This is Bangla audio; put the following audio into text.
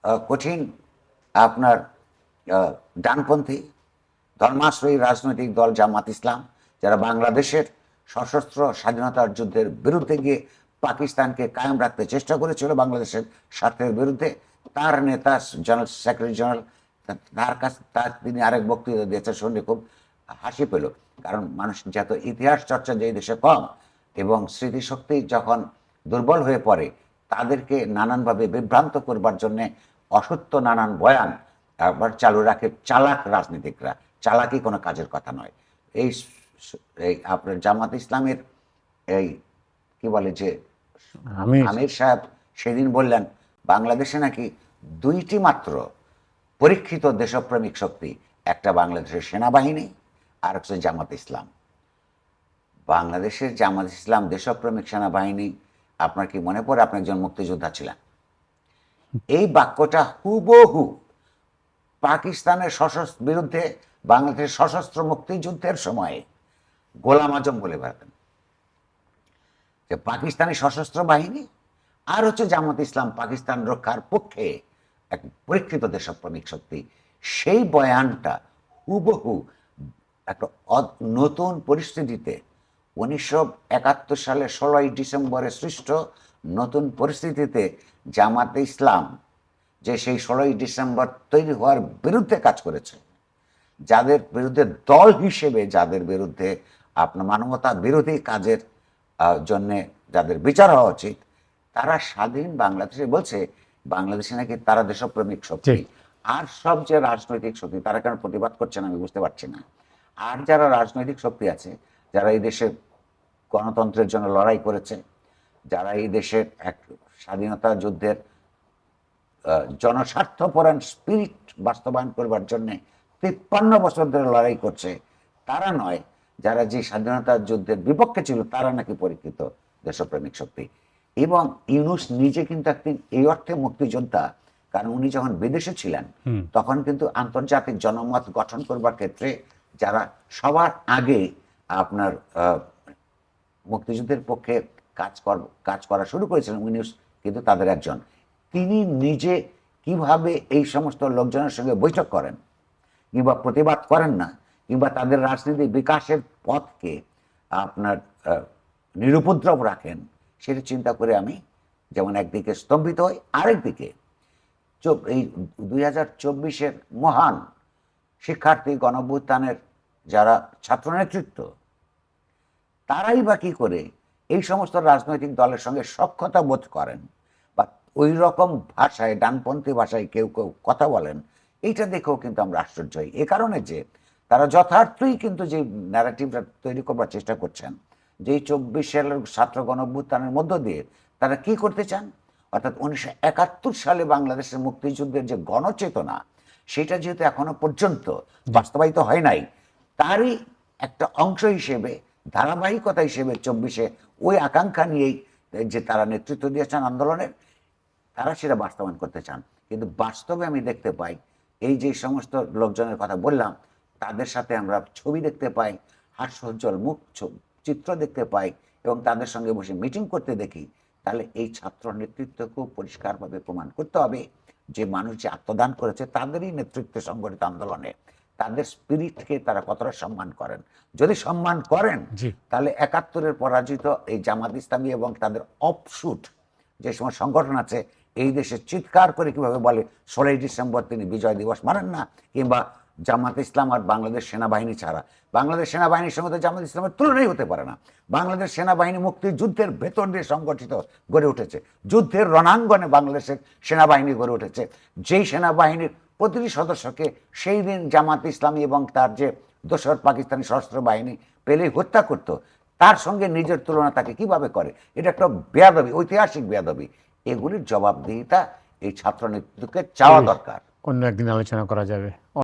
কঠিন আপনার ডানপন্থী ধর্মাশ্রয়ী রাজনৈতিক দল জামাত ইসলাম, যারা বাংলাদেশের সশস্ত্র স্বাধীনতার যুদ্ধের বিরুদ্ধে গিয়ে পাকিস্তানকে কায়েম রাখতে চেষ্টা করেছিল বাংলাদেশের স্বার্থের বিরুদ্ধে, তার নেতা জেনারেল সেক্রেটারি জেনারেল, তার তিনি আরেক বক্তৃতা দিয়েছে শুনে খুব হাসি পেল। কারণ মানুষ যত ইতিহাস চর্চা যে দেশে কম এবং স্মৃতিশক্তি যখন দুর্বল হয়ে পড়ে, তাদেরকে নানানভাবে বিভ্রান্ত করবার জন্যে অসত্য নানান বয়ান আবার চালু রাখে চালাক রাজনীতিকরা। চালাকি কোনো কাজের কথা নয়। এই এই আপনার জামাত ইসলামের এই কি বলে যে আমির সাহেব সেদিন বললেন বাংলাদেশে নাকি দুইটি মাত্র পরীক্ষিত দেশপ্রেমিক শক্তি, একটা বাংলাদেশের সেনাবাহিনী আর হচ্ছে জামাত ইসলাম। বাংলাদেশের জামাত ইসলাম দেশপ্রেমিক সেনাবাহিনী, আপনার কি মনে পড়ে আপনি একজন মুক্তিযোদ্ধা ছিলেন? এই বাক্যটা হুবহু পাকিস্তানের সশস্ত্র বিরুদ্ধে বাংলাদেশের সশস্ত্র মুক্তিযুদ্ধের সময়ে গোলাম আজম বলে বেড়াতেন যে পাকিস্তানি সশস্ত্র বাহিনী আর হচ্ছে জামাত ইসলাম পাকিস্তান রক্ষার পক্ষে এক পরীক্ষিত দেশপ্রেমিক শক্তি। সেই বয়ানটা হুবহু একটা নতুন পরিস্থিতিতে 1971 সালে 16ই ডিসেম্বরে সৃষ্ট নতুন পরিস্থিতিতে জামাতে ইসলাম যে সেই 16ই ডিসেম্বর তৈরি হওয়ার বিরুদ্ধে কাজ করেছে, যাদের বিরুদ্ধে দল হিসেবে যাদের বিরুদ্ধে আপনার মানবতা বিরোধী কাজের জন্যে যাদের বিচার হওয়া উচিত, তারা স্বাধীন বাংলাদেশে বলছে বাংলাদেশে নাকি তারা দেশপ্রেমিক শক্তি। আর সব যে রাজনৈতিক শক্তি তারা কেন প্রতিবাদ করছে না আমি বুঝতে পারছি না। আর যারা রাজনৈতিক শক্তি আছে, যারা এই দেশের গণতন্ত্রের জন্য লড়াই করেছে, যারা এই দেশের এক স্বাধীনতা যুদ্ধের জনস্বার্থপরায়ণ স্পিরিট বাস্তবায়ন করবার জন্যে 53 বছর ধরে লড়াই করছে, তারা নয়। যারা যে স্বাধীনতা যুদ্ধের বিপক্ষে ছিল তারা নাকি পরীক্ষিত দেশপ্রেমিক শক্তি। এবং ইউনূস নিজে কিন্তু একদিন এই অর্থে মুক্তিযোদ্ধা, কারণ উনি যখন বিদেশে ছিলেন তখন কিন্তু আন্তর্জাতিক জনমত গঠন করবার ক্ষেত্রে যারা সবার আগে আপনার মুক্তিযুদ্ধের পক্ষে কাজ করা শুরু করেছিলেন ইউনূস কিন্তু তাদের একজন। তিনি নিজে কিভাবে এই সমস্ত লোকজনের সঙ্গে বৈঠক করেন কিংবা প্রতিবাদ করেন না, কিংবা তাদের রাজনীতি বিকাশের পথকে আপনার নিরুপদ্রব রাখেন, সেটা চিন্তা করে আমি যেমন একদিকে স্তম্ভিত হই, আরেকদিকে এই 2024-এর মহান শিক্ষার্থী গণঅভ্যুত্থানের যারা ছাত্র নেতৃত্ব, তারাই বা কি করে এই সমস্ত রাজনৈতিক দলের সঙ্গে সখ্যতা বোধ করেন বা ওই রকম ভাষায় ডানপন্থী ভাষায় কেউ কেউ কথা বলেন, এইটা দেখেও কিন্তু আমরা আশ্চর্য হই। এ কারণে যে তারা যথার্থই কিন্তু যে ন্যারেটিভটা তৈরি করবার চেষ্টা করছেন, যে 24 সালের ছাত্র গণঅভ্যুত্থানের মধ্য দিয়ে তারা কি করতে চান, অর্থাৎ 1971 সালে বাংলাদেশের মুক্তিযুদ্ধের যে গণচেতনা, সেটা যেহেতু এখনো পর্যন্ত বাস্তবায়িত হয় নাই, তারই একটা অংশ হিসেবে ধারাবাহিকতা হিসেবে 24-এ ওই আকাঙ্ক্ষা নিয়েই যে তারা নেতৃত্ব দিয়েছেন আন্দোলনের, তারা সেটা বাস্তবায়ন করতে চান। কিন্তু বাস্তবে আমি দেখতে পাই এই যে সমস্ত লোকজনের কথা বললাম, তাদের সাথে আমরা ছবি দেখতে পাই, হাস্যোজ্জ্বল মুখ চিত্র দেখতে পাই এবং তাদের সঙ্গে বসে মিটিং করতে দেখি, তাহলে এই ছাত্র নেতৃত্বকেও পরিষ্কারভাবে প্রমাণ করতে হবে যে মানুষ যে আত্মদান করেছে তাদেরই নেতৃত্বে সংগঠিত আন্দোলনে তাদের স্পিরিটকে তারা কতটা সম্মান করেন। যদি সম্মান করেন তাহলে 71-এর পরাজিত এই জামাত ইসলামী এবং তাদের অফশুট যে সময় সংগঠন আছে এই দেশে চিৎকার করে কিভাবে বলে 16ই ডিসেম্বর তিনি বিজয় দিবস মানেন না, কিংবা জামাত ইসলাম আর বাংলাদেশ সেনাবাহিনী ছাড়া, বাংলাদেশ সেনাবাহিনীর সঙ্গে তো জামাত ইসলামের তুলনাই হতে পারে না। বাংলাদেশ সেনাবাহিনী মুক্তিযুদ্ধের ভেতর দিয়ে সংগঠিত গড়ে উঠেছে, যুদ্ধের রণাঙ্গনে বাংলাদেশের সেনাবাহিনী গড়ে উঠেছে, যেই সেনাবাহিনীর প্রতিটি সদস্যকে সেই দিন জামাত ইসলামী এবং তার যে দোসর পাকিস্তানি সশস্ত্র বাহিনী পেলে হত্যা করত, তার সঙ্গে নিজের তুলনা তাকে কিভাবে করে, এটা একটা বেয়াদবি, ঐতিহাসিক বেয়াদবি। এগুলির জবাবদিহিতা এই ছাত্র নেতৃত্বকে চাওয়া দরকার। অন্য একদিন আলোচনা করা যাবে।